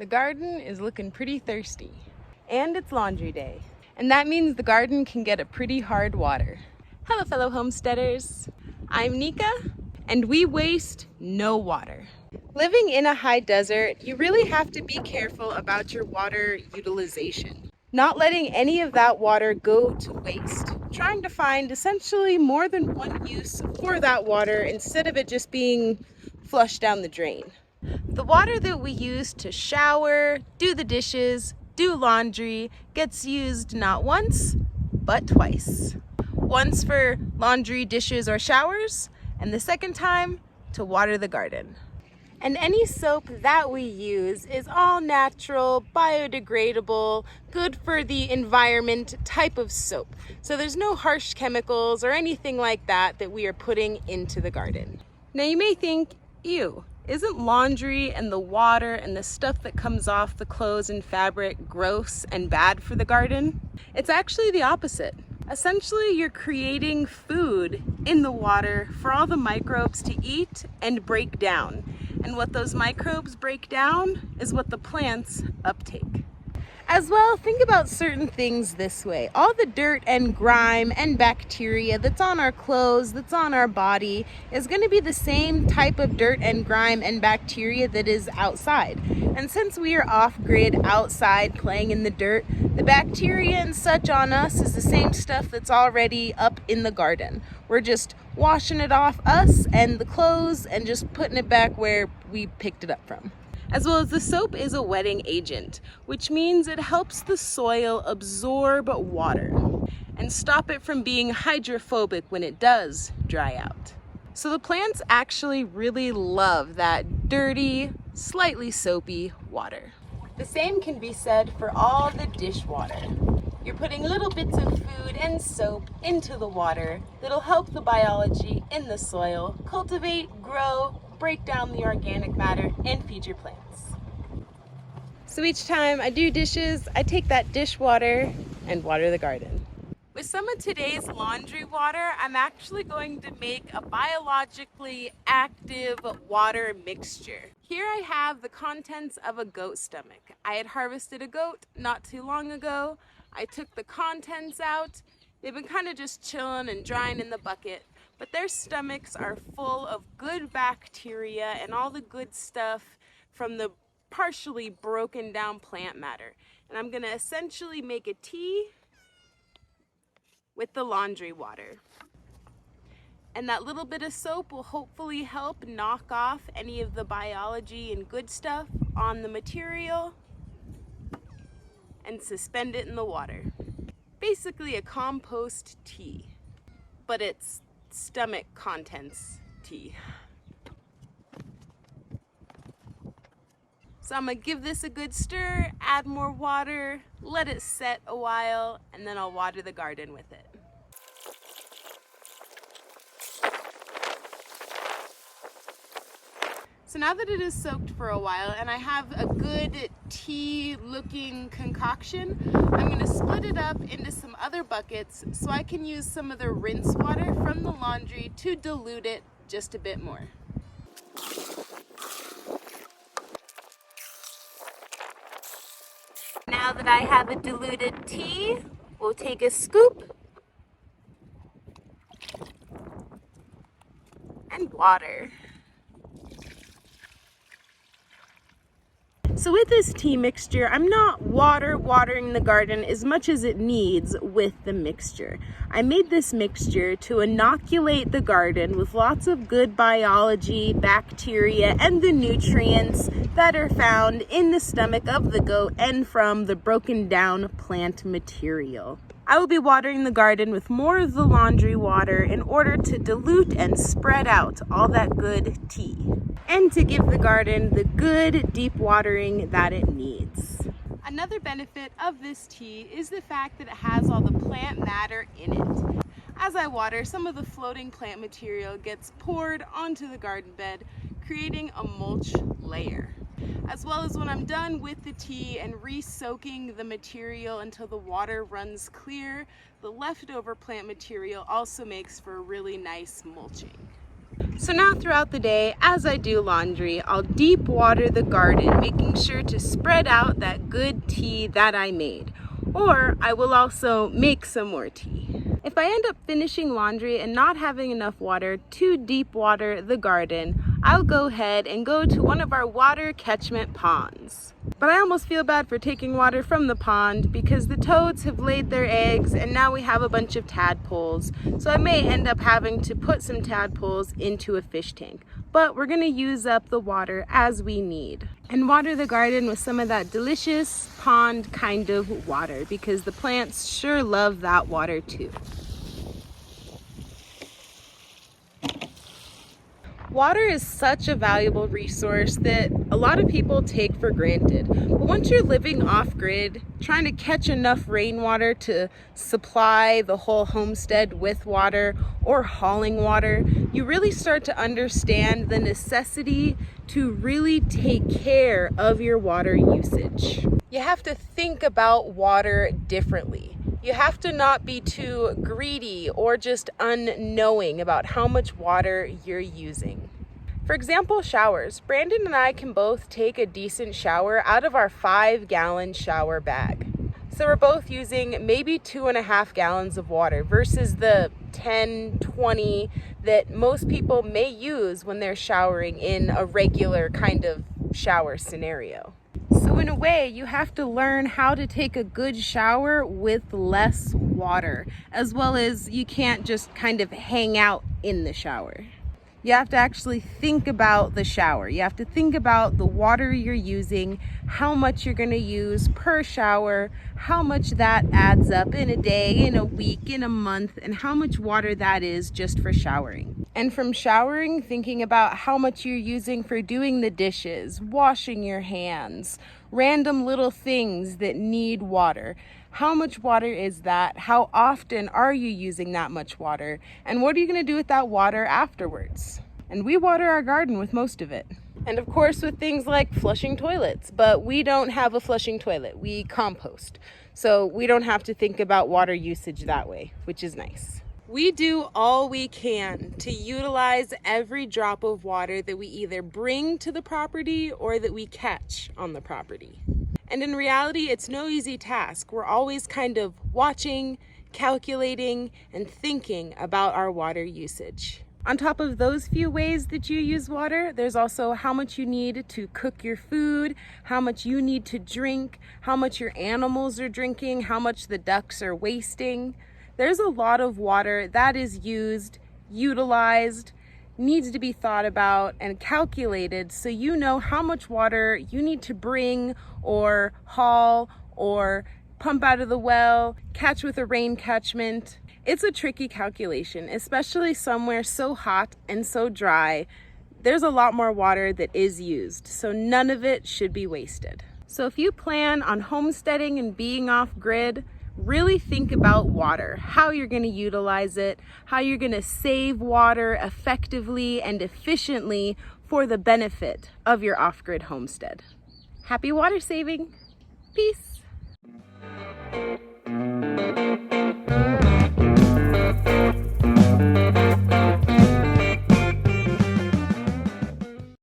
The garden is looking pretty thirsty. And it's laundry day. And that means the garden can get a pretty hard water. Hello, fellow homesteaders. I'm Nika, and we waste no water. Living in a high desert, you really have to be careful about your water utilization. Not letting any of that water go to waste. Trying to find essentially more than one use for that water instead of it just being flushed down the drain. The water that we use to shower, do the dishes, do laundry gets used not once, but twice. Once for laundry, dishes, or showers, and the second time to water the garden. And any soap that we use is all natural, biodegradable, good for the environment type of soap. So there's no harsh chemicals or anything like that we are putting into the garden. Now you may think, ew, isn't laundry and the water and the stuff that comes off the clothes and fabric gross and bad for the garden? It's actually the opposite. Essentially, you're creating food in the water for all the microbes to eat and break down. And what those microbes break down is what the plants uptake. As well, think about certain things this way. All the dirt and grime and bacteria that's on our clothes, that's on our body, is going to be the same type of dirt and grime and bacteria that is outside. And since we are off-grid outside playing in the dirt, the bacteria and such on us is the same stuff that's already up in the garden. We're just washing it off us and the clothes and just putting it back where we picked it up from. As well as the soap is a wetting agent, which means it helps the soil absorb water and stop it from being hydrophobic when it does dry out. So the plants actually really love that dirty, slightly soapy water. The same can be said for all the dishwater. You're putting little bits of food and soap into the water that'll help the biology in the soil cultivate, grow, break down the organic matter, and feed your plants. So each time I do dishes, I take that dishwater and water the garden. With some of today's laundry water, I'm actually going to make a biologically active water mixture. Here I have the contents of a goat stomach. I had harvested a goat not too long ago. I took the contents out. They've been kind of just chilling and drying in the bucket, but their stomachs are full of good bacteria and all the good stuff from the partially broken down plant matter. And I'm gonna essentially make a tea with the laundry water. And that little bit of soap will hopefully help knock off any of the biology and good stuff on the material and suspend it in the water. Basically a compost tea, but it's stomach contents tea. So I'm gonna give this a good stir, add more water, let it set a while, and then I'll water the garden with it. So now that it is soaked for a while and I have a good tea looking concoction, I'm going to split it up into some other buckets so I can use some of the rinse water from the laundry to dilute it just a bit more. Now that I have a diluted tea, we'll take a scoop and water. So with this tea mixture, I'm not watering the garden as much as it needs with the mixture. I made this mixture to inoculate the garden with lots of good biology, bacteria, and the nutrients that are found in the stomach of the goat and from the broken down plant material. I will be watering the garden with more of the laundry water in order to dilute and spread out all that good tea, and to give the garden the good deep watering that it needs. Another benefit of this tea is the fact that it has all the plant matter in it. As I water, some of the floating plant material gets poured onto the garden bed, creating a mulch layer. As well as when I'm done with the tea and re-soaking the material until the water runs clear, the leftover plant material also makes for really nice mulching. So now throughout the day, as I do laundry, I'll deep water the garden, making sure to spread out that good tea that I made. Or I will also make some more tea. If I end up finishing laundry and not having enough water to deep water the garden, I'll go ahead and go to one of our water catchment ponds. But I almost feel bad for taking water from the pond because the toads have laid their eggs and now we have a bunch of tadpoles. So I may end up having to put some tadpoles into a fish tank. But we're gonna use up the water as we need and water the garden with some of that delicious pond kind of water because the plants sure love that water too. Water is such a valuable resource that a lot of people take for granted. But once you're living off-grid, trying to catch enough rainwater to supply the whole homestead with water or hauling water, you really start to understand the necessity to really take care of your water usage. You have to think about water differently. You have to not be too greedy or just unknowing about how much water you're using. For example, showers. Brandon and I can both take a decent shower out of our 5-gallon shower bag. So we're both using maybe 2.5 gallons of water versus the 10, 20 that most people may use when they're showering in a regular kind of shower scenario. So in a way, you have to learn how to take a good shower with less water, as well as you can't just kind of hang out in the shower. You have to actually think about the shower. You have to think about the water you're using, how much you're going to use per shower, how much that adds up in a day, in a week, in a month, and how much water that is just for showering. And from showering, thinking about how much you're using for doing the dishes, washing your hands, random little things that need water. How much water is that? How often are you using that much water? And what are you going to do with that water afterwards? And we water our garden with most of it. And of course with things like flushing toilets, but we don't have a flushing toilet. We compost. So we don't have to think about water usage that way, which is nice. We do all we can to utilize every drop of water that we either bring to the property or that we catch on the property. And in reality, it's no easy task. We're always kind of watching, calculating, and thinking about our water usage. On top of those few ways that you use water, there's also how much you need to cook your food, how much you need to drink, how much your animals are drinking, how much the ducks are wasting. There's a lot of water that is used, utilized, needs to be thought about and calculated so you know how much water you need to bring or haul or pump out of the well, catch with a rain catchment. It's a tricky calculation, especially somewhere so hot and so dry. There's a lot more water that is used, so none of it should be wasted. So if you plan on homesteading and being off grid, really think about water, how you're going to utilize it, how you're going to save water effectively and efficiently for the benefit of your off-grid homestead. Happy water saving! Peace!